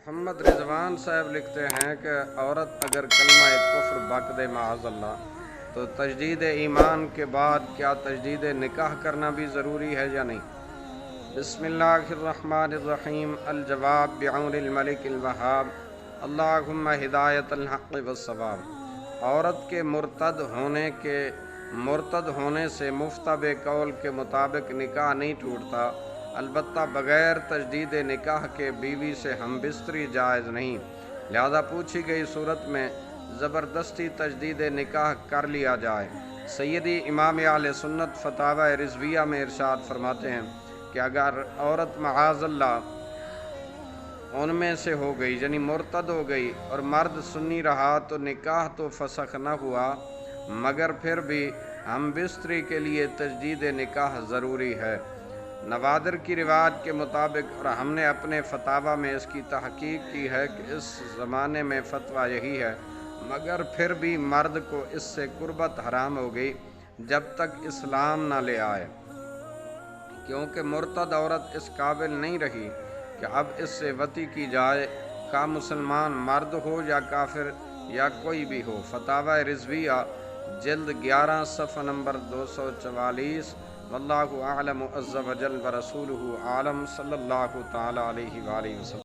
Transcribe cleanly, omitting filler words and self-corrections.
محمد رضوان صاحب لکھتے ہیں کہ عورت اگر کلمہ کفر بک دے معاذ اللہ تو تجدید ایمان کے بعد کیا تجدید نکاح کرنا بھی ضروری ہے یا نہیں؟ بسم اللہ الرحمن الرحیم۔ الجواب بعون الملک الوہاب، اللہم ہدایت الحق والصواب۔ عورت کے مرتد ہونے سے مفتب قول کے مطابق نکاح نہیں ٹوٹتا، البتہ بغیر تجدید نکاح کے بیوی سے ہم بستری جائز نہیں، لہذا پوچھی گئی صورت میں زبردستی تجدید نکاح کر لیا جائے۔ سیدی امام اہل سنت فتاوی رضویہ میں ارشاد فرماتے ہیں کہ اگر عورت معاذ اللہ ان میں سے ہو گئی یعنی مرتد ہو گئی اور مرد سنی رہا تو نکاح تو فسخ نہ ہوا، مگر پھر بھی ہم بستری کے لیے تجدید نکاح ضروری ہے۔ نوادر کی روایت کے مطابق، اور ہم نے اپنے فتاوی میں اس کی تحقیق کی ہے کہ اس زمانے میں فتویٰ یہی ہے، مگر پھر بھی مرد کو اس سے قربت حرام ہو گئی جب تک اسلام نہ لے آئے، کیونکہ مرتد عورت اس قابل نہیں رہی کہ اب اس سے وطی کی جائے، کا مسلمان مرد ہو یا کافر یا کوئی بھی ہو۔ فتاوی رضویہ جلد 11 صفحہ نمبر 244۔ واللہ اعلم عز وجل ورسولہ عالم، صلی اللہ تعالی علیہ وآلہ وسلم۔